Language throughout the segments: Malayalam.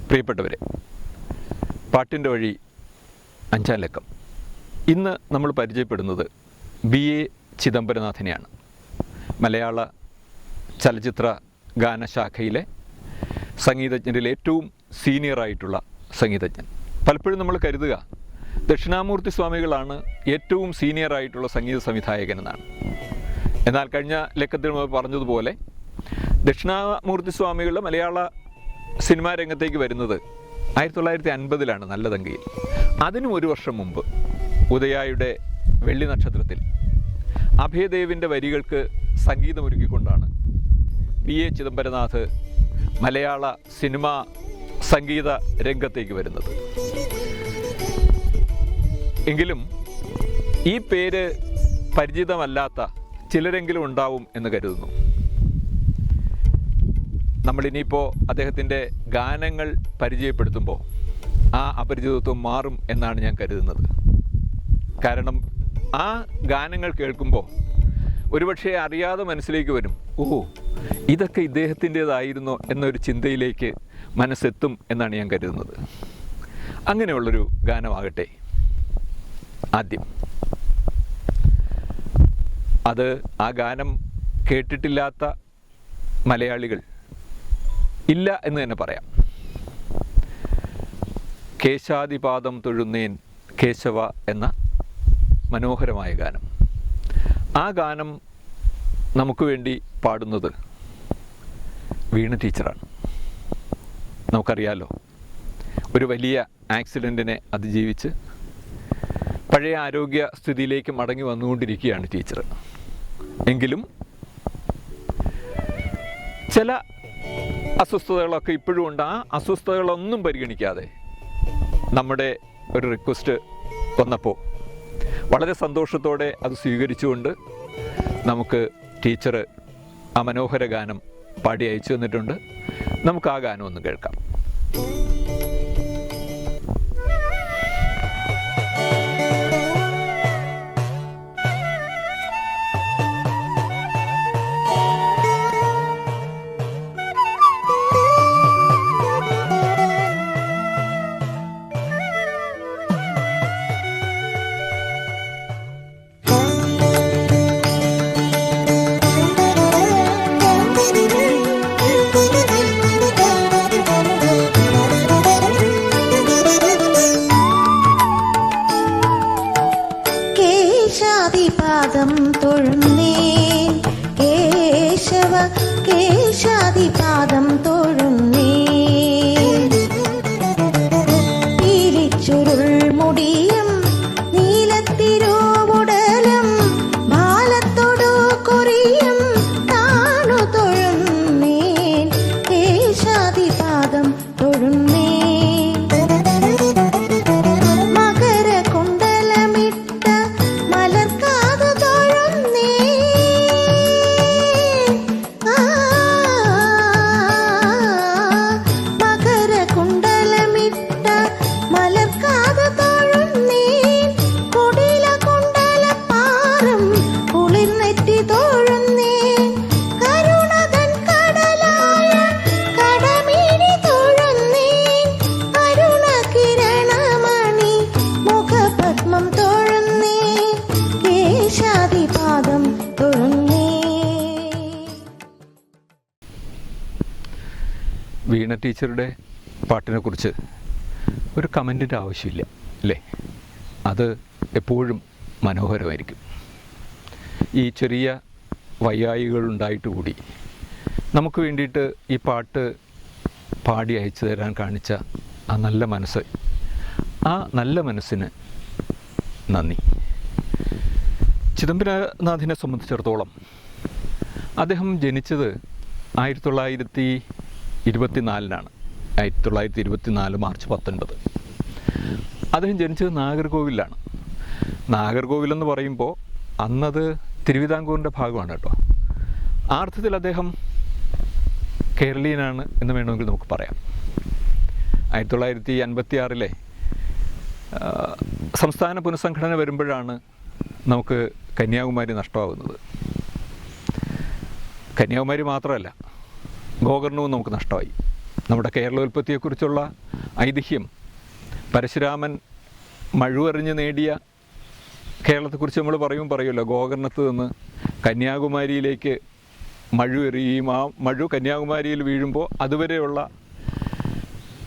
പ്രിയപ്പെട്ടവരെ, പാട്ടിൻ്റെ വഴി 5-ാം ലക്കം. ഇന്ന് നമ്മൾ പരിചയപ്പെടുന്നത് B.A. ചിദംബരനാഥനെയാണ്. മലയാള ചലച്ചിത്ര ഗാനശാഖയിലെ സംഗീതജ്ഞരിൽ ഏറ്റവും സീനിയറായിട്ടുള്ള സംഗീതജ്ഞൻ. പലപ്പോഴും നമ്മൾ കരുതുക ദക്ഷിണാമൂർത്തി സ്വാമികളാണ് ഏറ്റവും സീനിയറായിട്ടുള്ള സംഗീത സംവിധായകനെന്നാണ്. എന്നാൽ കഴിഞ്ഞ ലക്കത്തിൽ നമ്മൾ പറഞ്ഞതുപോലെ ദക്ഷിണാമൂർത്തി സ്വാമികൾ മലയാള സിനിമാ രംഗത്തേക്ക് വരുന്നത് 1950-ലാണ് നല്ലതങ്കയിൽ. അതിനും ഒരു വർഷം മുമ്പ് ഉദയായുടെ വെള്ളി നക്ഷത്രത്തിൽ അഭയദേവിൻ്റെ വരികൾക്ക് സംഗീതമൊരുക്കിക്കൊണ്ടാണ് B.A. ചിദംബരനാഥ് മലയാള സിനിമാ സംഗീത രംഗത്തേക്ക് വരുന്നത്. എങ്കിലും ഈ പേര് പരിചിതമല്ലാത്ത ചിലരെങ്കിലും ഉണ്ടാവും എന്ന് കരുതുന്നു. നമ്മളിനിയിപ്പോൾ അദ്ദേഹത്തിൻ്റെ ഗാനങ്ങൾ പരിചയപ്പെടുത്തുമ്പോൾ ആ അപരിചിതത്വം മാറും എന്നാണ് ഞാൻ കരുതുന്നത്. കാരണം ആ ഗാനങ്ങൾ കേൾക്കുമ്പോൾ ഒരുപക്ഷെ അറിയാതെ മനസ്സിലേക്ക് വരും, ഇതൊക്കെ ഇദ്ദേഹത്തിൻ്റേതായിരുന്നോ എന്നൊരു ചിന്തയിലേക്ക് മനസ്സെത്തും എന്നാണ് ഞാൻ കരുതുന്നത്. അങ്ങനെയുള്ളൊരു ഗാനമാകട്ടെ ആദ്യം. അത് ആ ഗാനം കേട്ടിട്ടില്ലാത്ത മലയാളികൾ ഇല്ല എന്ന് തന്നെ പറയാം. കേശാദിപാദം തൊഴുന്നേൻ കേശവ എന്ന മനോഹരമായ ഗാനം. ആ ഗാനം നമുക്ക് വേണ്ടി പാടുന്നത് വീണ ടീച്ചറാണ്. നമുക്കറിയാലോ, ഒരു വലിയ ആക്സിഡൻറ്റിനെ അതിജീവിച്ച് പഴയ ആരോഗ്യ സ്ഥിതിയിലേക്ക് മടങ്ങി വന്നുകൊണ്ടിരിക്കുകയാണ് ടീച്ചർ. എങ്കിലും ചില അസ്വസ്ഥതകളൊക്കെ ഇപ്പോഴും ഉണ്ട്. ആ അസ്വസ്ഥതകളൊന്നും പരിഗണിക്കാതെ നമ്മുടെ ഒരു റിക്വസ്റ്റ് വന്നപ്പോൾ വളരെ സന്തോഷത്തോടെ അത് സ്വീകരിച്ചുകൊണ്ട് നമുക്ക് ടീച്ചർ ആ മനോഹര ഗാനം പാടി അയച്ചു തന്നിട്ടുണ്ട്. നമുക്ക് ആ ഗാനം ഒന്ന് കേൾക്കാം. കേശാദിപാദം തൊഴുന്നേൻ കേശവ കേശാദിപാദം തൊഴുന്നേൻ. പീലിച്ചുരുൾ മുടിയും നീലത്തിരുവുടലും ബാലത്തോടു കുറിയും താണു തൊഴുന്നേൻ കേശാദിപാദം തൊഴുന്നേൻ. വീണ ടീച്ചറുടെ പാട്ടിനെക്കുറിച്ച് ഒരു കമൻറ്റിൻ്റെ ആവശ്യമില്ല അല്ലേ? അത് എപ്പോഴും മനോഹരമായിരിക്കും. ഈ ചെറിയ വയ്യായികളുണ്ടായിട്ട് കൂടി നമുക്ക് വേണ്ടിയിട്ട് ഈ പാട്ട് പാടി അയച്ചു തരാൻ കാണിച്ച ആ നല്ല മനസ്സ്, ആ നല്ല മനസ്സിന് നന്ദി. ചിദംബരനാഥിനെ സംബന്ധിച്ചിടത്തോളം അദ്ദേഹം ജനിച്ചത് 1924-ലാണ്. 1924 മാർച്ച് 19. അദ്ദേഹം ജനിച്ചത് നാഗർകോവിലാണ്. നാഗർകോവിലെന്ന് പറയുമ്പോൾ അന്നത് തിരുവിതാംകൂറിൻ്റെ ഭാഗമാണ് കേട്ടോ. ആ അർത്ഥത്തിൽ അദ്ദേഹം കേരളീയനാണ് എന്ന് വേണമെങ്കിൽ നമുക്ക് പറയാം. 1956-ലെ സംസ്ഥാന പുനഃസംഘടന വരുമ്പോഴാണ് നമുക്ക് കന്യാകുമാരി നഷ്ടമാകുന്നത്. കന്യാകുമാരി മാത്രമല്ല, ഗോകർണവും നമുക്ക് നഷ്ടമായി. നമ്മുടെ കേരളോൽപ്പത്തിയെക്കുറിച്ചുള്ള ഐതിഹ്യം, പരശുരാമൻ മഴുവെറിഞ്ഞ് നേടിയ കേരളത്തെക്കുറിച്ച് നമ്മൾ പറയുമല്ലോ, ഗോകർണത്ത് നിന്ന് കന്യാകുമാരിയിലേക്ക് മഴു എറിയുകയും ആ മഴു കന്യാകുമാരിയിൽ വീഴുമ്പോൾ അതുവരെയുള്ള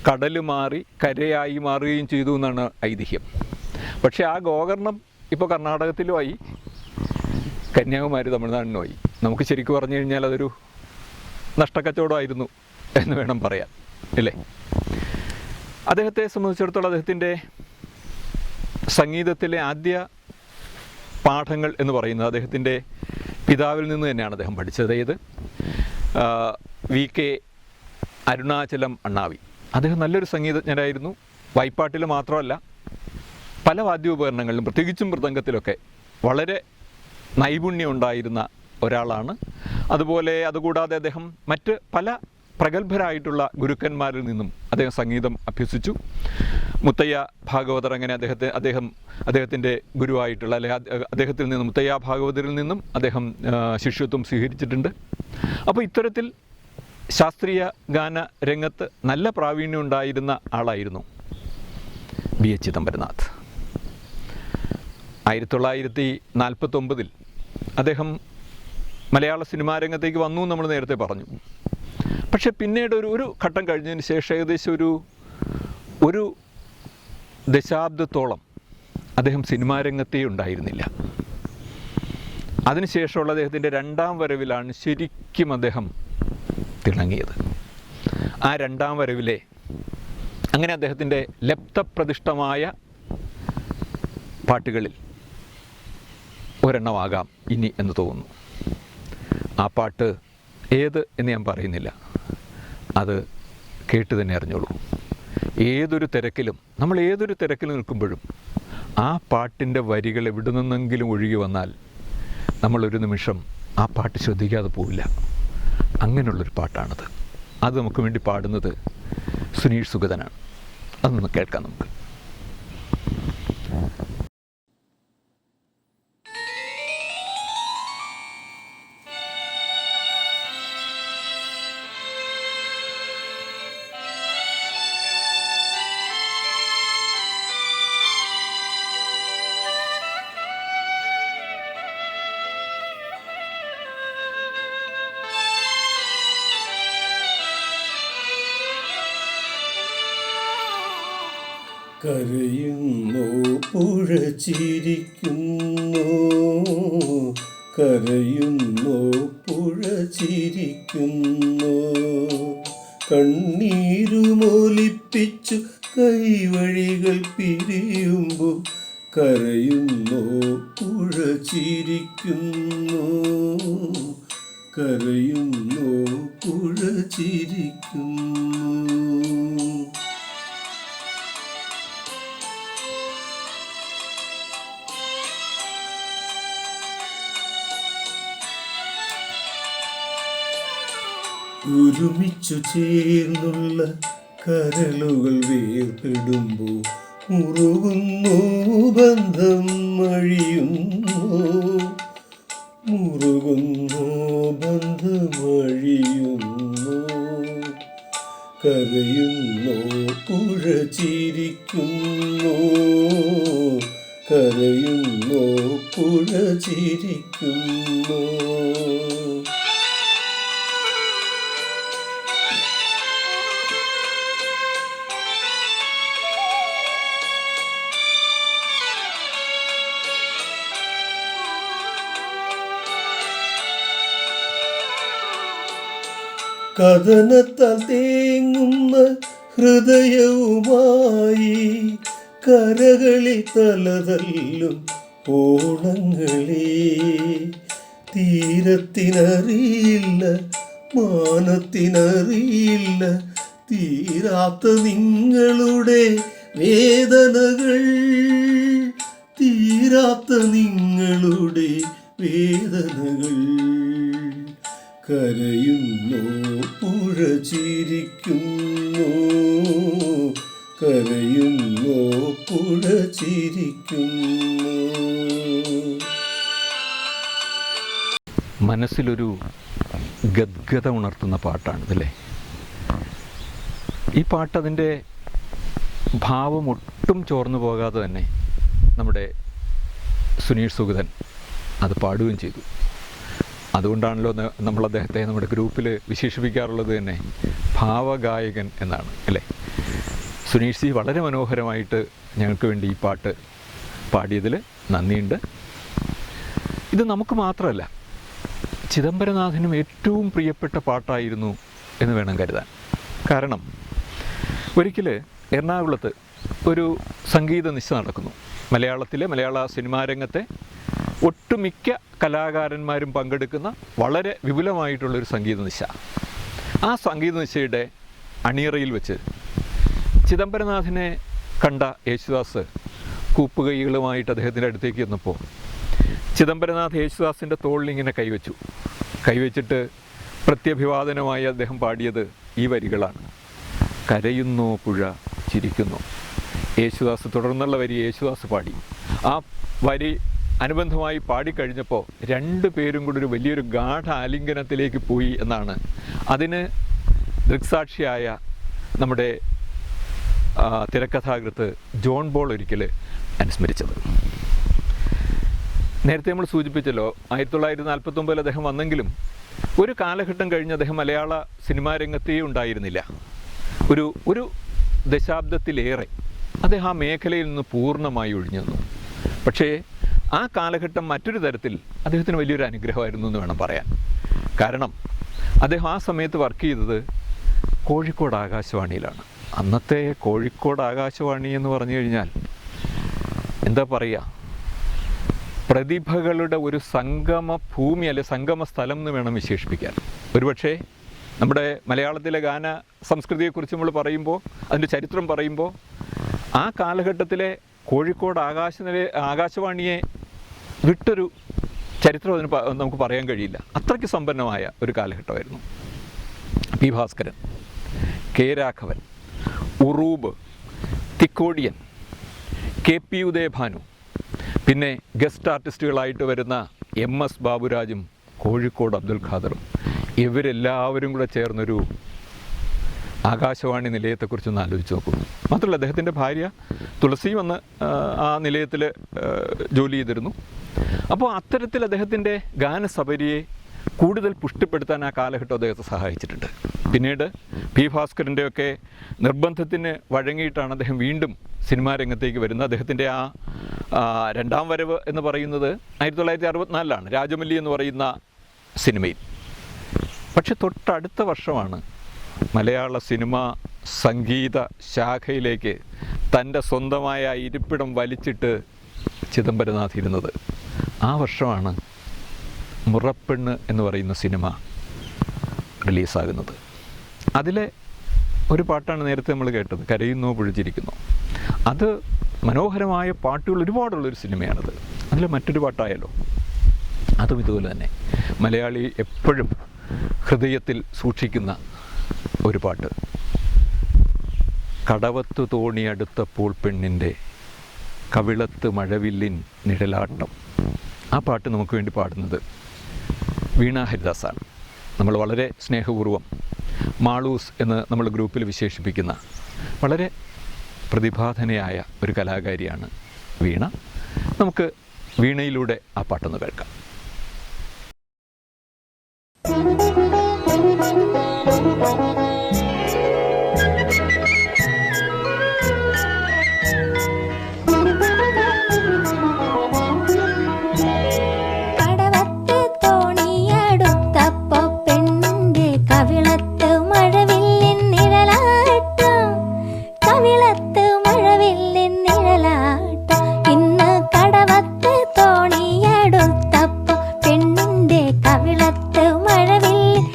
കടൽ മാറി കരയായി മാറുകയും ചെയ്തു എന്നാണ് ഐതിഹ്യം. പക്ഷേ ആ ഗോകർണം ഇപ്പോൾ കർണാടകത്തിലുമായി, കന്യാകുമാരി തമിഴ്നാടിനുമായി. നമുക്ക് ശരിക്കും പറഞ്ഞു കഴിഞ്ഞാൽ അതൊരു നഷ്ടക്കച്ചവടമായിരുന്നു എന്ന് വേണം പറയാൻ, അല്ലേ? അദ്ദേഹത്തെ സംബന്ധിച്ചിടത്തോളം അദ്ദേഹത്തിൻ്റെ സംഗീതത്തിലെ ആദ്യ പാഠങ്ങൾ എന്ന് പറയുന്നത് അദ്ദേഹത്തിൻ്റെ പിതാവിൽ നിന്ന് തന്നെയാണ് അദ്ദേഹം പഠിച്ചത്. അതായത് VK അരുണാചലം അണ്ണാവി. അദ്ദേഹം നല്ലൊരു സംഗീതജ്ഞനായിരുന്നു. വായ്പ്പാട്ടിൽ മാത്രമല്ല, പല വാദ്യോപകരണങ്ങളിലും പ്രത്യേകിച്ചും മൃദംഗത്തിലൊക്കെ വളരെ നൈപുണ്യം ഉണ്ടായിരുന്ന ഒരാളാണ്. അതുകൂടാതെ അദ്ദേഹം മറ്റ് പല പ്രഗത്ഭരായിട്ടുള്ള ഗുരുക്കന്മാരിൽ നിന്നും അദ്ദേഹം സംഗീതം അഭ്യസിച്ചു. മുത്തയ്യ ഭാഗവതർ, അങ്ങനെ അദ്ദേഹത്തിൻ്റെ ഗുരുവായിട്ടുള്ള, അദ്ദേഹത്തിൽ നിന്നും, മുത്തയ്യ ഭാഗവതരിൽ നിന്നും അദ്ദേഹം ശിഷ്യത്വം സ്വീകരിച്ചിട്ടുണ്ട്. അപ്പോൾ ഇത്തരത്തിൽ ശാസ്ത്രീയ ഗാന രംഗത്ത് നല്ല പ്രാവീണ്യം ഉണ്ടായിരുന്ന ആളായിരുന്നു BH ചിദംബരനാഥ്. 1949 അദ്ദേഹം മലയാള സിനിമാ രംഗത്തേക്ക് വന്നു നമ്മൾ നേരത്തെ പറഞ്ഞു. പക്ഷെ പിന്നീട് ഒരു ഘട്ടം കഴിഞ്ഞതിന് ശേഷം ഏകദേശം ഒരു ദശാബ്ദത്തോളം അദ്ദേഹം സിനിമാ രംഗത്തേ ഉണ്ടായിരുന്നില്ല. അതിനുശേഷമുള്ള അദ്ദേഹത്തിൻ്റെ രണ്ടാം വരവിലാണ് ശരിക്കും അദ്ദേഹം തിളങ്ങിയത്. ആ രണ്ടാം വരവിലെ അങ്ങനെ അദ്ദേഹത്തിൻ്റെ ലബ്ധപ്രതിഷ്ഠമായ പാട്ടുകളിൽ ഒരെണ്ണമാകാം ഇനി എന്ന് തോന്നുന്നു. ആ പാട്ട് ഏത് എന്ന് ഞാൻ പറയുന്നില്ല, അത് കേട്ട് തന്നെ അറിഞ്ഞോളൂ. നമ്മൾ ഏതൊരു തിരക്കിൽ നിൽക്കുമ്പോഴും ആ പാട്ടിൻ്റെ വരികൾ എവിടെ നിന്നെങ്കിലും ഒഴുകി വന്നാൽ നമ്മളൊരു നിമിഷം ആ പാട്ട് ശ്രദ്ധിക്കാതെ പോവില്ല. അങ്ങനെയുള്ളൊരു പാട്ടാണത്. അത് നമുക്ക് വേണ്ടി പാടുന്നത് സുനീഷ് സുഗതനാണ്. അതൊന്ന് കേൾക്കാം നമുക്ക്. കരയുന്നു പുഴ ചിരിക്കുന്നു, കരയുന്നു പുഴ ചിരിക്കുന്നു, കണ്ണീരുമൊലിപ്പിച്ചു കൈവഴികൾ പിരിയുമ്പോൾ കരയുന്നു പുഴ ചിരിക്കുന്നു, കരയുന്നു പുഴ ചിരിക്കുന്നു. ഒരുമിച്ചു ചേർന്നുള്ള കരളുകൾ വേർപെടുമ്പോൾ മുറുകുന്നു ബന്ധം, അഴിയുന്നു, മുറുകുന്നു ബന്ധം, അഴിയുന്നു, കരയുന്നു പുഴ ചിരിക്കുന്നു, കരയുന്നു പുഴ ചിരിക്കുന്നു. കഥനത്താൽ തേങ്ങുന്ന ഹൃദയവുമായി കരകളിൽ തലതല്ലും ഓളങ്ങളെ, തീരത്തിനറിയില്ല മാനത്തിനറിയില്ല തീരാത്ത നിങ്ങളുടെ വേദനകൾ, തീരാത്ത നിങ്ങളുടെ വേദനകൾ, കരയുന്നു പുഴ ചിരിക്കുന്നു, കരയുന്നു പുഴ ചിരിക്കുന്നു. മനസ്സിലൊരു ഗദ്ഗത ഉണർത്തുന്ന പാട്ടാണ് ഇതല്ലേ. ഈ പാട്ട് അതിൻ്റെ ഭാവം ഒട്ടും ചോർന്നു പോകാതെ തന്നെ നമ്മുടെ സുനീഷ് സുഗതൻ അത് പാടുകയും ചെയ്തു. അതുകൊണ്ടാണല്ലോ നമ്മൾ അദ്ദേഹത്തെ നമ്മുടെ ഗ്രൂപ്പിൽ വിശേഷിപ്പിക്കാറുള്ളത് തന്നെ ഭാവഗായകൻ എന്നാണ്, അല്ലേ? സുനീഷ് ജി വളരെ മനോഹരമായിട്ട് ഞങ്ങൾക്ക് വേണ്ടി ഈ പാട്ട് പാടിയതിൽ നന്ദിയുണ്ട്. ഇത് നമുക്ക് മാത്രമല്ല, ചിദംബരനാഥനും ഏറ്റവും പ്രിയപ്പെട്ട പാട്ടായിരുന്നു എന്ന് വേണം കരുതാൻ. കാരണം ഒരിക്കൽ എറണാകുളത്ത് ഒരു സംഗീത നിശ നടക്കുന്നു. മലയാള സിനിമാ രംഗത്തെ ഒട്ടുമിക്ക കലാകാരന്മാരും പങ്കെടുക്കുന്ന വളരെ വിപുലമായിട്ടുള്ളൊരു സംഗീത നിശ. ആ സംഗീത നിശയുടെ അണിയറയിൽ വെച്ച് ചിദംബരനാഥനെ കണ്ട യേശുദാസ് കൂപ്പുകൈകളുമായിട്ട് അദ്ദേഹത്തിൻ്റെ അടുത്തേക്ക് ചെന്നപ്പോൾ ചിദംബരനാഥ് യേശുദാസിൻ്റെ തോളിലിങ്ങനെ കൈവച്ചിട്ട് പ്രത്യഭിവാദനമായി അദ്ദേഹം പാടിയത് ഈ വരികളാണ്: കരയുന്നു പുഴ ചിരിക്കുന്നു. യേശുദാസ് തുടർന്നുള്ള വരി യേശുദാസ് പാടി. ആ വരി അനുബന്ധമായി പാടിക്കഴിഞ്ഞപ്പോൾ രണ്ടു പേരും കൂടി ഒരു വലിയൊരു ഗാഠ ആലിംഗനത്തിലേക്ക് പോയി എന്നാണ് അതിന് ദൃക്സാക്ഷിയായ നമ്മുടെ തിരക്കഥാകൃത്ത് ജോൺ ബോൾ ഒരിക്കൽ അനുസ്മരിച്ചത്. നേരത്തെ നമ്മൾ സൂചിപ്പിച്ചല്ലോ, 1949 അദ്ദേഹം വന്നെങ്കിലും ഒരു കാലഘട്ടം കഴിഞ്ഞ് അദ്ദേഹം മലയാള സിനിമാ രംഗത്തേ ഉണ്ടായിരുന്നില്ല. ഒരു ദശാബ്ദത്തിലേറെ അദ്ദേഹം ആ മേഖലയിൽ നിന്ന് പൂർണ്ണമായി ഒഴിഞ്ഞു നിന്നു. പക്ഷേ ആ കാലഘട്ടം മറ്റൊരു തരത്തിൽ അദ്ദേഹത്തിന് വലിയൊരു അനുഗ്രഹമായിരുന്നു എന്ന് വേണം പറയാൻ. കാരണം അദ്ദേഹം ആ സമയത്ത് വർക്ക് ചെയ്തത് കോഴിക്കോട് ആകാശവാണിയിലാണ്. അന്നത്തെ കോഴിക്കോട് ആകാശവാണി എന്ന് പറഞ്ഞു കഴിഞ്ഞാൽ എന്താ പറയുക, പ്രതിഭകളുടെ ഒരു സംഗമ ഭൂമി, അല്ലെ സംഗമ സ്ഥലം എന്ന് വേണം വിശേഷിപ്പിക്കാൻ. ഒരുപക്ഷെ നമ്മുടെ മലയാളത്തിലെ ഗാന സംസ്കൃതിയെക്കുറിച്ച് നമ്മൾ പറയുമ്പോൾ, അതിൻ്റെ ചരിത്രം പറയുമ്പോൾ, ആ കാലഘട്ടത്തിലെ കോഴിക്കോട് ആകാശവാണിയെ വിട്ടൊരു ചരിത്രം അതിന് നമുക്ക് പറയാൻ കഴിയില്ല. അത്രയ്ക്ക് സമ്പന്നമായ ഒരു കാലഘട്ടമായിരുന്നു. P Bhaskaran, K Raghavan, Uroob, Thikkodiyan, K P Udayabhanu, പിന്നെ ഗസ്റ്റ് ആർട്ടിസ്റ്റുകളായിട്ട് വരുന്ന MS ബാബുരാജും കോഴിക്കോട് അബ്ദുൽ ഖാദറും, ഇവരെല്ലാവരും കൂടെ ചേർന്നൊരു ആകാശവാണി നിലയത്തെക്കുറിച്ചൊന്ന് ആലോചിച്ച് നോക്കൂ. മാത്രമല്ല അദ്ദേഹത്തിൻ്റെ ഭാര്യ തുളസിയും അന്ന് ആ നിലയത്തിൽ ജോലി ചെയ്തിരുന്നു. അപ്പോൾ അത്തരത്തിൽ അദ്ദേഹത്തിൻ്റെ ഗാനസബരിയെ കൂടുതൽ പുഷ്ടിപ്പെടുത്താൻ ആ കാലഘട്ടം അദ്ദേഹത്തെ സഹായിച്ചിട്ടുണ്ട്. പിന്നീട് പി ഭാസ്കരൻ്റെയൊക്കെ നിർബന്ധത്തിന് വഴങ്ങിയിട്ടാണ് അദ്ദേഹം വീണ്ടും സിനിമാ രംഗത്തേക്ക് വരുന്നത്. അദ്ദേഹത്തിൻ്റെ ആ രണ്ടാം വരവ് എന്ന് പറയുന്നത് 1964 രാജമല്ലി എന്ന് പറയുന്ന സിനിമയിൽ. പക്ഷെ തൊട്ടടുത്ത വർഷമാണ് മലയാള സിനിമ സംഗീത ശാഖയിലേക്ക് തൻ്റെ സ്വന്തമായ ഇരിപ്പിടം വലിച്ചിട്ട് ചിദംബരനാഥ് ഇരുന്നത്. ആ വർഷമാണ് മുറപ്പെണ്ണ് എന്ന് പറയുന്ന സിനിമ റിലീസാകുന്നത്. അതിലെ ഒരു പാട്ടാണ് നേരത്തെ നമ്മൾ കേട്ടത്, കരയുന്നു പുഴച്ചിരിക്കുന്നു. അത് മനോഹരമായ പാട്ടുകൾ ഒരുപാടുള്ളൊരു സിനിമയാണത്. അതിൽ മറ്റൊരു പാട്ടായല്ലോ, അതും ഇതുപോലെ തന്നെ മലയാളി എപ്പോഴും ഹൃദയത്തിൽ സൂക്ഷിക്കുന്ന ഒരു പാട്ട്. കടവത്തു തോണി അടുത്തപ്പോൾ പെണ്ണിൻ്റെ കവിളത്ത് മഴവില്ലിൻ നിഴലാട്ടം. ആ പാട്ട് നമുക്ക് വേണ്ടി പാടുന്നത് വീണ ഹരിദാസാണ്. നമ്മൾ വളരെ സ്നേഹപൂർവ്വം മാളൂസ് എന്ന് നമ്മൾ ഗ്രൂപ്പിൽ വിശേഷിപ്പിക്കുന്ന വളരെ പ്രതിഭാധനയായ ഒരു കലാകാരിയാണ് വീണ. നമുക്ക് വീണയിലൂടെ ആ പാട്ടൊന്ന് കേൾക്കാം. കവിളത്ത് മഴവിൽ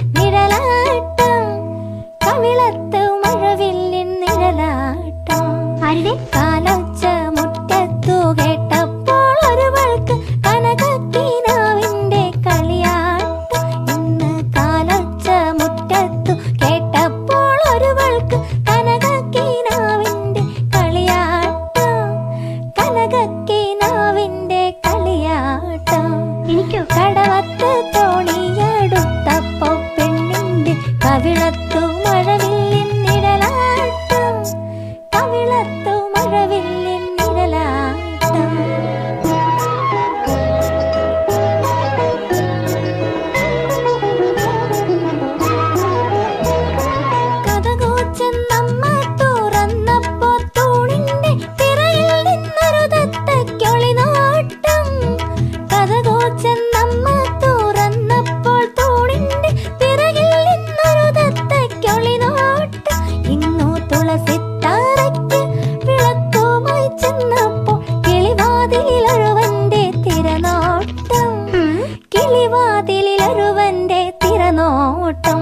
നോട്ടം.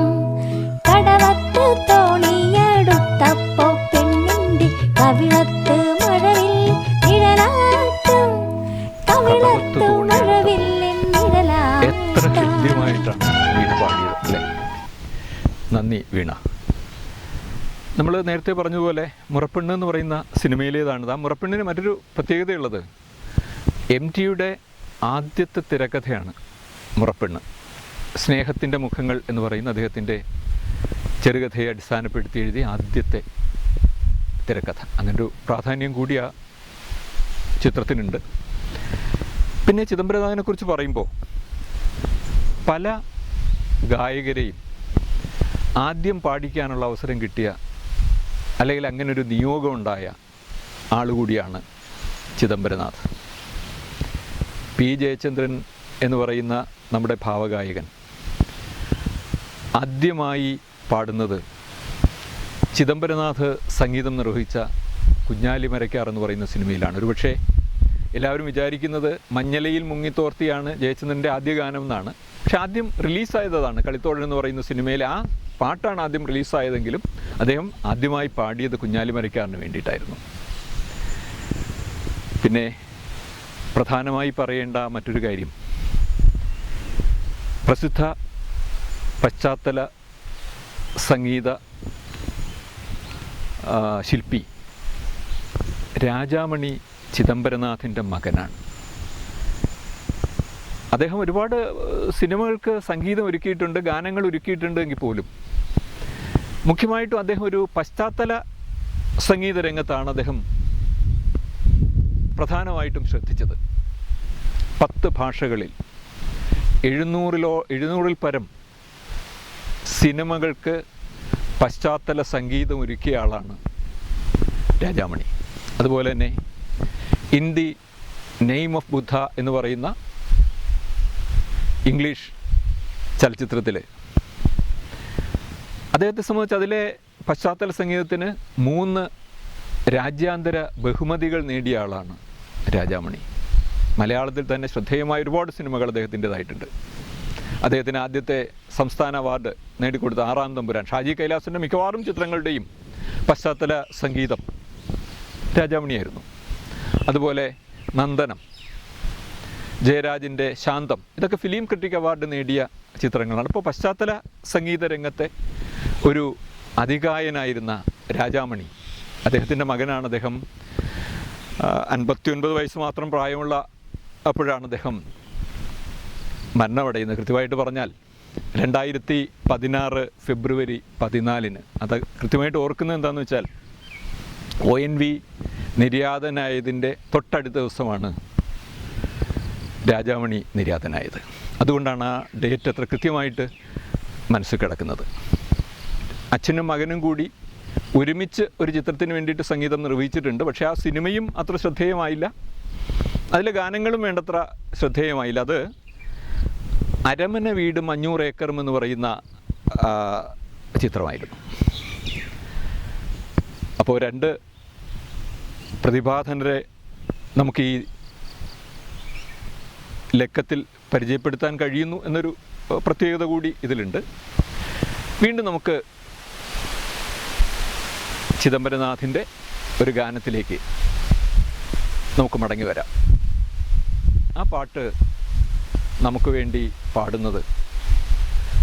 കടവത്ത് തോണിയെടുത്തപ്പോ പെണ്ണിന്റെ കവിളത്ത് മഴവിൽ നിഴലാട്ടം. കവിളത്ത് മഴവിൽ എത്ര ഹൃദ്യമായിട്ടാണ് വീണ പാടിയത് അല്ലേ. നന്ദി വീണ. നമ്മൾ നേരത്തെ പറഞ്ഞതുപോലെ മുറപ്പെണ്ണ് എന്ന് പറയുന്ന സിനിമയിലേതാണിത്. ആ മുറപ്പെണ്ണിന് മറ്റൊരു പ്രത്യേകതയുള്ളത് MTയുടെ ആദ്യത്തെ തിരക്കഥയാണ് മുറപ്പെണ്ണ്. സ്നേഹത്തിൻ്റെ മുഖങ്ങൾ എന്ന് പറയുന്ന അദ്ദേഹത്തിൻ്റെ ചെറുകഥയെ അടിസ്ഥാനപ്പെടുത്തി എഴുതിയ ആദ്യത്തെ തിരക്കഥ. അങ്ങനൊരു പ്രാധാന്യം കൂടി ആ ചിത്രത്തിനുണ്ട്. പിന്നെ ചിദംബരനാഥനെക്കുറിച്ച് പറയുമ്പോൾ പല ഗായകരെയും ആദ്യം പാടിക്കാനുള്ള അവസരം കിട്ടിയ, അല്ലെങ്കിൽ അങ്ങനൊരു നിയോഗമുണ്ടായ ആളുകൂടിയാണ് ചിദംബരനാഥ്. P. ജയചന്ദ്രൻ എന്ന് പറയുന്ന നമ്മുടെ ഭാവഗായകൻ ആദ്യമായി പാടുന്നത് ചിദംബരനാഥ് സംഗീതം നിർവഹിച്ച കുഞ്ഞാലി മരക്കാർ എന്ന് പറയുന്ന സിനിമയിലാണ്. ഒരുപക്ഷെ എല്ലാവരും വിചാരിക്കുന്നത് മഞ്ഞലയിൽ മുങ്ങിത്തോർത്തിയാണ് ജയചന്ദ്രൻ്റെ ആദ്യ ഗാനം എന്നാണ്. പക്ഷെ ആദ്യം റിലീസായതാണ് കളിത്തോഴൻ എന്ന് പറയുന്ന സിനിമയിൽ. ആ പാട്ടാണ് ആദ്യം റിലീസായതെങ്കിലും അദ്ദേഹം ആദ്യമായി പാടിയത് കുഞ്ഞാലി മരക്കാറിന് വേണ്ടിയിട്ടായിരുന്നു. പിന്നെ പ്രധാനമായി പറയേണ്ട മറ്റൊരു കാര്യം, പ്രസിദ്ധ പശ്ചാത്തല സംഗീത ശില്പി രാജാമണി ചിദംബരനാഥിൻ്റെ മകനാണ്. അദ്ദേഹം ഒരുപാട് സിനിമകൾക്ക് സംഗീതം ഒരുക്കിയിട്ടുണ്ട്, ഗാനങ്ങൾ ഒരുക്കിയിട്ടുണ്ട് എങ്കിൽ പോലും മുഖ്യമായിട്ടും അദ്ദേഹം ഒരു പശ്ചാത്തല സംഗീത രംഗത്താണ് അദ്ദേഹം പ്രധാനമായിട്ടും ശ്രദ്ധിച്ചത്. 10 ഭാഷകളിൽ 700-ൽ പരം സിനിമകൾക്ക് പശ്ചാത്തല സംഗീതം ഒരുക്കിയ ആളാണ് രാജാമണി. അതുപോലെ തന്നെ ഇൻ ദി നെയിം ഓഫ് ബുദ്ധ എന്ന് പറയുന്ന ഇംഗ്ലീഷ് ചലച്ചിത്രത്തിൽ അദ്ദേഹത്തെ സംബന്ധിച്ച് അതിലെ പശ്ചാത്തല സംഗീതത്തിന് 3 രാജ്യാന്തര ബഹുമതികൾ നേടിയ ആളാണ് രാജാമണി. മലയാളത്തിൽ തന്നെ ശ്രദ്ധേയമായ ഒരുപാട് സിനിമകൾ അദ്ദേഹത്തിൻ്റെതായിട്ടുണ്ട്. അദ്ദേഹത്തിന് ആദ്യത്തെ സംസ്ഥാന അവാർഡ് നേടിക്കൊടുത്ത 6-ാം തമ്പുരാൻ, ഷാജി കൈലാസിൻ്റെ മിക്കവാറും ചിത്രങ്ങളുടെയും പശ്ചാത്തല സംഗീതം രാജാമണിയായിരുന്നു. അതുപോലെ നന്ദനം, ജയരാജിൻ്റെ ശാന്തം, ഇതൊക്കെ ഫിലിം ക്രിട്ടിക് അവാർഡ് നേടിയ ചിത്രങ്ങളാണ്. ഇപ്പോൾ പശ്ചാത്തല സംഗീത രംഗത്തെ ഒരു അതികായനായിരുന്ന രാജാമണി, അദ്ദേഹത്തിൻ്റെ മകനാണ്. അദ്ദേഹം 59 വയസ്സ് മാത്രം പ്രായമുള്ള അപ്പോഴാണ് അദ്ദേഹം മരണമടയുന്നത്. കൃത്യമായിട്ട് പറഞ്ഞാൽ 2016 ഫെബ്രുവരി 14. അത് കൃത്യമായിട്ട് ഓർക്കുന്നത് എന്താണെന്ന് വെച്ചാൽ ONV നിര്യാതനായതിൻ്റെ തൊട്ടടുത്ത ദിവസമാണ് രാജാമണി നിര്യാതനായത്. അതുകൊണ്ടാണ് ആ ഡേറ്റ് അത്ര കൃത്യമായിട്ട് മനസ്സിൽ കിടക്കുന്നത്. അച്ഛനും മകനും കൂടി ഒരുമിച്ച് ഒരു ചിത്രത്തിന് വേണ്ടിയിട്ട് സംഗീതം നിർവഹിച്ചിട്ടുണ്ട്. പക്ഷേ ആ സിനിമയും അത്ര ശ്രദ്ധേയമായില്ല, അതിലെ ഗാനങ്ങളും വേണ്ടത്ര ശ്രദ്ധേയമായില്ല. അത് അരമന വീടും 500 ഏക്കറും എന്ന് പറയുന്ന ചിത്രമായിരുന്നു. അപ്പോൾ 2 പ്രതിഭാധനരെ നമുക്ക് ഈ ലക്കത്തിൽ പരിചയപ്പെടുത്താൻ കഴിയുന്നു എന്നൊരു പ്രത്യേകത കൂടി ഇതിലുണ്ട്. വീണ്ടും നമുക്ക് ചിദംബരനാഥിൻ്റെ ഒരു ഗാനത്തിലേക്ക് നമുക്ക് മടങ്ങി വരാം. ആ പാട്ട് നമുക്ക് വേണ്ടി പാടുന്നത്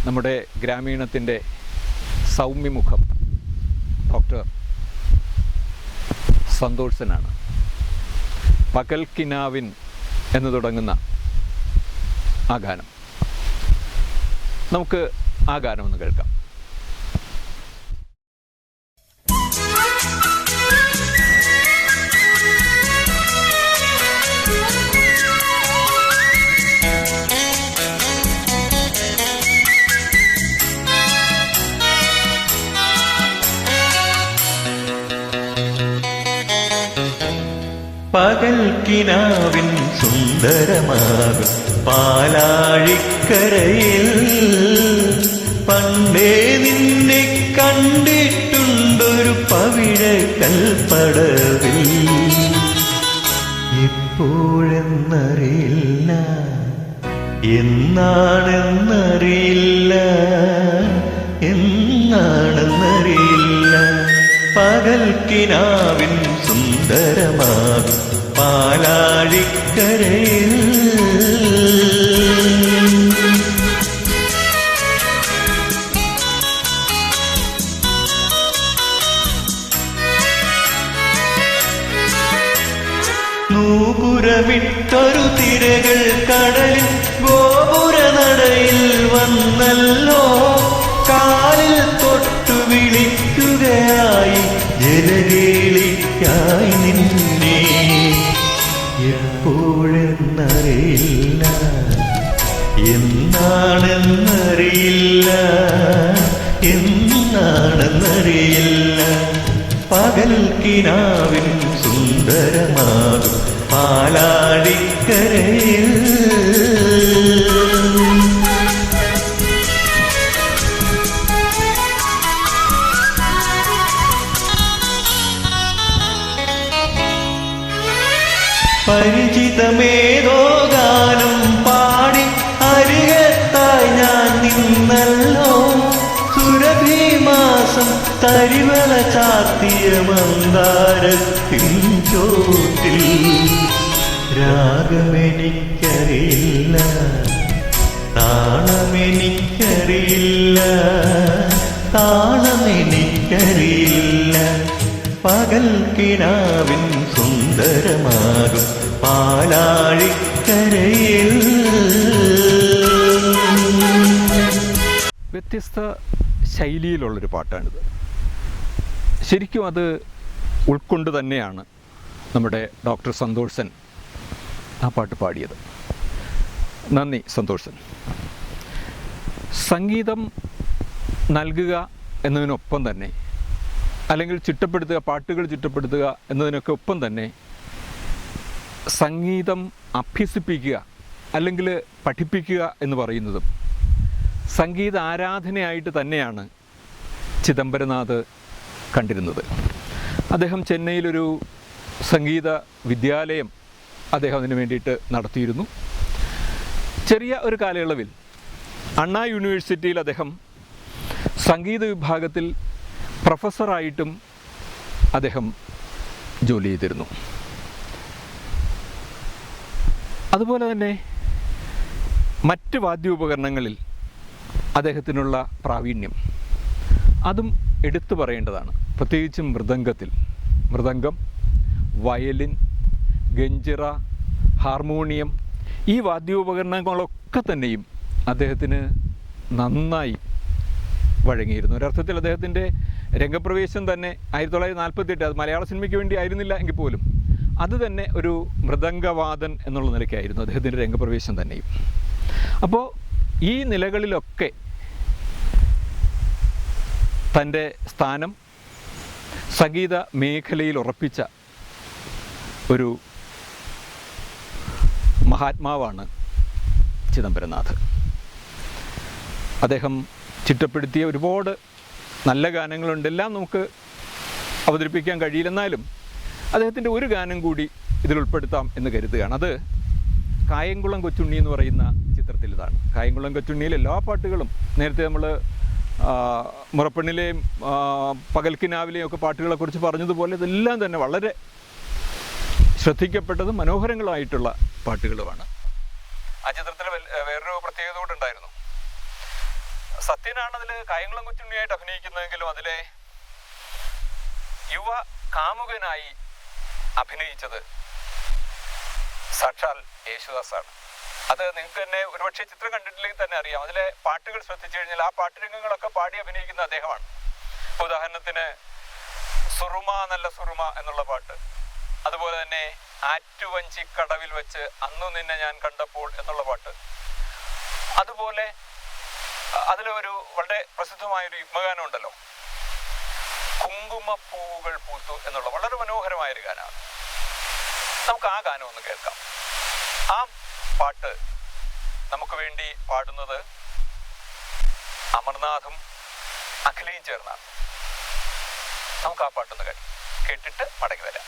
നമ്മുടെ ഗ്രാമീണത്തിൻ്റെ സൗമ്യമുഖം ഡോക്ടർ സന്തോഷനാണ്. പകൽക്കിനാവിൻ എന്ന് തുടങ്ങുന്ന ആ ഗാനം, നമുക്ക് ആ ഗാനം ഒന്ന് കേൾക്കാം. പകൽക്കിനാവിൻ സുന്ദരമാകും പാലാഴിക്കരയിൽ പണ്ടേ നിന്നെ കണ്ടിട്ടുണ്ടൊരു പവിഴ കൽപ്പടവിൽ. എപ്പോഴെന്നറിയില്ല എന്നാണെന്നറിയില്ല, എന്നാണെന്നറിയില്ല. പകൽക്കിനാവിൻ സുന്ദരമാകും പാലാഴിക്കരയിൽ. നൂപുരമിട്ടൊരു തിരകൾ കടലിൽ ഗോപുര നടയിൽ വന്നല്ലോ. കാലിൽ തൊട്ടു വിളിക്കുകയായി ജലകേളിക്കായി നിന്നെ. എപ്പോഴെന്നറിയില്ല, എന്നാണെന്നറിയില്ല, എന്നാണെന്നറിയില്ല. പകൽക്കിനാവിൻ സുന്ദരമാകും പാലാഴിക്കരയിൽ. പരിചിതമേതോ ഗാനം പാടി അരികത്തായി ഞാൻ നിന്നല്ലോ. സുരഭിമാസം തരിവള ചാത്തിയ മന്ദാരത്തിൻ ചോട്ടിൽ. രാഗമെനിക്കറിയില്ല, താളമെനിക്കറിയില്ല, താളമെനിക്കറിയില്ല. പകൽക്കിനാവിൻ സുന്ദരമാകും പാലാഴിക്കരയിൽ. വ്യത്യസ്ത ശൈലിയിലുള്ളൊരു പാട്ടാണിത്. ശരിക്കും അത് ഉൾക്കൊണ്ട് തന്നെയാണ് നമ്മുടെ ഡോക്ടർ സന്തോഷ് ആ പാട്ട് പാടിയത്. നന്ദി സന്തോഷ്. സംഗീതം നൽകുക എന്നതിനൊപ്പം തന്നെ, അല്ലെങ്കിൽ ചിട്ടപ്പെടുത്തുക, പാട്ടുകൾ ചിട്ടപ്പെടുത്തുക എന്നതിനൊക്കെ ഒപ്പം തന്നെ സംഗീതം അഭ്യസിപ്പിക്കുക അല്ലെങ്കിൽ പഠിപ്പിക്കുക എന്ന് പറയുന്നതും സംഗീത ആരാധനയായിട്ട് തന്നെയാണ് ചിദംബരനാഥ് കണ്ടിരുന്നത്. അദ്ദേഹം ചെന്നൈയിലൊരു സംഗീത വിദ്യാലയം അദ്ദേഹം അതിന് വേണ്ടിയിട്ട് നടത്തിയിരുന്നു. ചെറിയ ഒരു കാലയളവിൽ അണ്ണാ യൂണിവേഴ്സിറ്റിയിൽ അദ്ദേഹം സംഗീത വിഭാഗത്തിൽ പ്രൊഫസറായിട്ടും അദ്ദേഹം ജോലി ചെയ്തിരുന്നു. അതുപോലെ തന്നെ മറ്റ് വാദ്യോപകരണങ്ങളിൽ അദ്ദേഹത്തിനുള്ള പ്രാവീണ്യം അതും എടുത്തു പറയേണ്ടതാണ്. പ്രത്യേകിച്ചും മൃദംഗം, വയലിൻ, ഗഞ്ചിറ, ഹാർമോണിയം, ഈ വാദ്യോപകരണങ്ങളൊക്കെ തന്നെയും അദ്ദേഹത്തിന് നന്നായി വഴങ്ങിയിരുന്നു. ഒരർത്ഥത്തിൽ അദ്ദേഹത്തിൻ്റെ രംഗപ്രവേശം തന്നെ 1948, അത് മലയാള സിനിമയ്ക്ക് വേണ്ടി ആയിരുന്നില്ല എങ്കിൽ പോലും അത് തന്നെ ഒരു മൃദംഗവാദൻ എന്നുള്ള നിലയ്ക്കായിരുന്നു അദ്ദേഹത്തിൻ്റെ രംഗപ്രവേശം തന്നെയും. അപ്പോൾ ഈ നിലകളിലൊക്കെ തൻ്റെ സ്ഥാനം സംഗീത മേഖലയിൽ ഉറപ്പിച്ച ഒരു മഹാത്മാവാണ് ചിദംബരനാഥ്. അദ്ദേഹം ചിട്ടപ്പെടുത്തിയ ഒരുപാട് നല്ല ഗാനങ്ങളുണ്ട്. എല്ലാം നമുക്ക് അവതരിപ്പിക്കാൻ കഴിയില്ലെന്നാലും അദ്ദേഹത്തിൻ്റെ ഒരു ഗാനം കൂടി ഇതിൽ ഉൾപ്പെടുത്താം എന്ന് കരുതുകയാണ്. അത് കായംകുളം കൊച്ചുണ്ണി എന്ന് പറയുന്ന ചിത്രത്തിലിതാണ്. കായംകുളം കൊച്ചുണ്ണിയിൽ എല്ലാ പാട്ടുകളും നേരത്തെ നമ്മൾ മുറപ്പെണ്ണിലെയും പകൽക്കിനാവിലെയും ഒക്കെ പാട്ടുകളെക്കുറിച്ച് പറഞ്ഞതുപോലെ ഇതെല്ലാം തന്നെ വളരെ ശ്രദ്ധിക്കപ്പെട്ടതും മനോഹരങ്ങളായിട്ടുള്ള പാട്ടുകളുമാണ്. ആ ചിത്രത്തിൽ വേറൊരു പ്രത്യേകത കൂടെ ഉണ്ടായിരുന്നു. സത്യനാണ് അതിൽ കായംകുളം കൊച്ചുണ്ണിയായിട്ട് അഭിനയിക്കുന്നതെങ്കിലും അതിലെ യുവ കാമുകനായി അഭിനയിച്ചത് സാക്ഷാൽ യേശുദാസാണ്. അത് നിങ്ങൾക്ക് തന്നെ ഒരുപക്ഷെ ചിത്രം കണ്ടിട്ടില്ലെങ്കിൽ തന്നെ അറിയാം. അതിലെ പാട്ടുകൾ ശ്രദ്ധിച്ചു കഴിഞ്ഞാൽ ആ പാട്ടുരംഗങ്ങളൊക്കെ പാടി അഭിനയിക്കുന്ന അദ്ദേഹമാണ്. ഉദാഹരണത്തിന് സുറുമ നല്ല സുറുമ എന്നുള്ള പാട്ട്, അതുപോലെ തന്നെ ആറ്റുവഞ്ചി കടവിൽ വെച്ച് അന്നു നിന്നെ ഞാൻ കണ്ടപ്പോൾ എന്നുള്ള പാട്ട്, അതുപോലെ അതിലൊരു വളരെ പ്രസിദ്ധമായൊരു യുഗ്മഗാനം ഉണ്ടല്ലോ, കുങ്കുമപ്പൂവുകൾ പൂത്തു എന്നുള്ള വളരെ മനോഹരമായൊരു ഗാനമാണ്. നമുക്ക് ആ ഗാനം ഒന്ന് കേൾക്കാം. ആ പാട്ട് നമുക്ക് വേണ്ടി പാടുന്നത് അമർനാഥും അഖിലയും ചേർന്നാണ്. നമുക്ക് ആ പാട്ടൊന്ന് കേട്ടിട്ട് മടങ്ങി വരാം.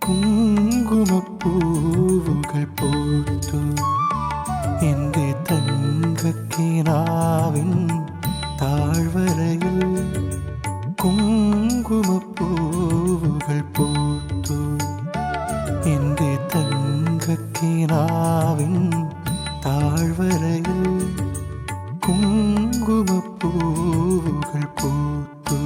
കുങ്കുമപ്പൂവുകൾ പൂത്തു എൻ്റെ തങ്കക്കിനാവിൻ താഴ്വരയിൽ കുങ്കുമപ്പൂവുകൾ പൂത്തു എൻ്റെ തങ്കക്കിനാവിൻ താഴ്വരയിൽ കുങ്കുമപ്പൂവുകൾ പൂത്തു.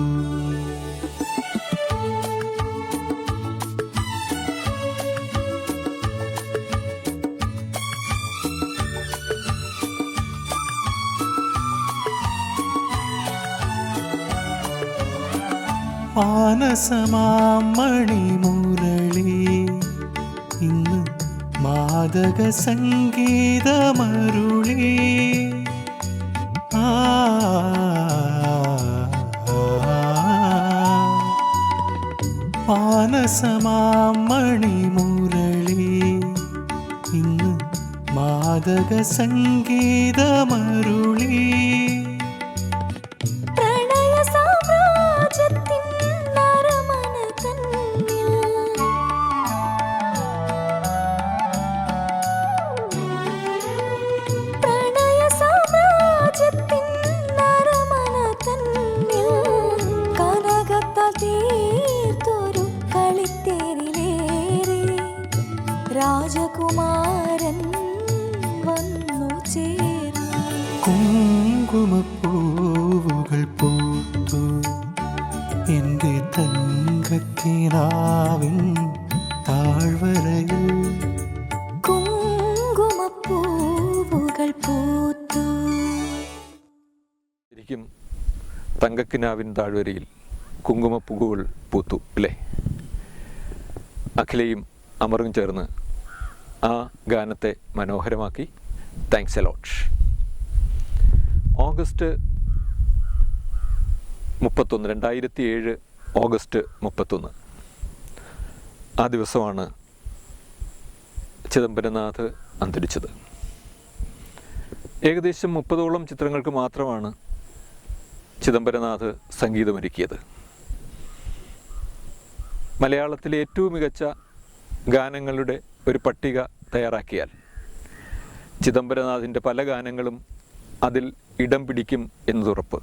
മാനസമാമണിമുരളി ഇന്ന് മാദക സംഗീതമരുളി. മാനസമാമണിമുരളി ഇന്ന് മാദക സംഗീതമരുളി. പ്രണയ സാമ്രാജ്യത്തിൻ നരമന തന്നിൽ പ്രണയ സാമ്രാജ്യത്തിൻ നരമന തന്നിൽ കനകത്താൽ തീർത്തൊരു കളിത്തേരിലേറി രാജകുമാരൻ വന്നു ചേർന്നു. കുങ്കുമപ്പൂവുകൾ പൂത്തു എൻ്റെ തങ്കക്കിനാവിൻ താഴ്വരയിൽ കുങ്കുമപ്പൂവുകൾ പൂത്തു. ശരിക്കും തങ്കക്കിനാവിൻ താഴ്വരയിൽ കുങ്കുമപ്പൂവുകൾ പൂത്തു അല്ലേ? അഖിലയും അമറും ചേർന്ന് ആ ഗാനത്തെ മനോഹരമാക്കി. Thanks a lot. August 31, 2007 August 31 ആ ദിവസമാണ് ചിദംബരനാഥ് അന്തരിച്ചത്. ഏകദേശം 30ഓളം ചിത്രങ്ങൾക്ക് മാത്രമാണ് ചിദംബരനാഥ് സംഗീതമൊരുക്കിയത്. മലയാളത്തിലെ ഏറ്റവും മികച്ച ഗാനങ്ങളുടെ ഒരു പട്ടിക തയ്യാറാക്കിയാൽ ചിദംബരനാഥിൻ്റെ പല ഗാനങ്ങളും അതിൽ ഇടം പിടിക്കും എന്നതുറപ്പ്.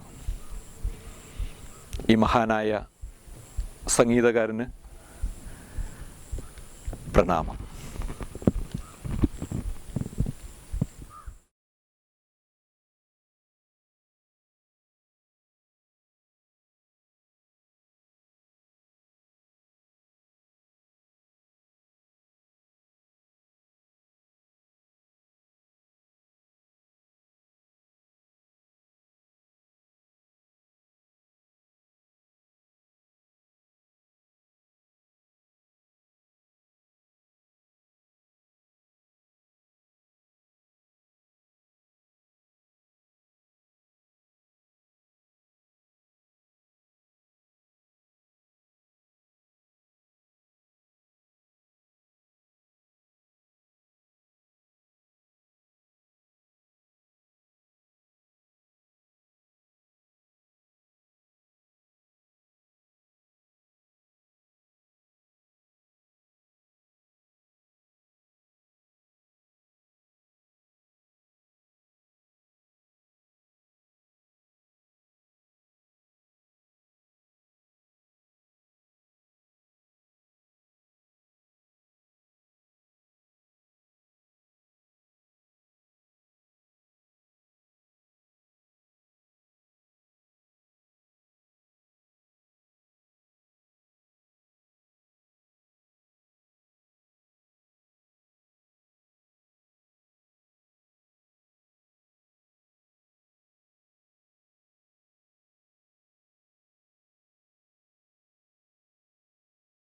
ഈ മഹാനായ സംഗീതകാരന് പ്രണാമം.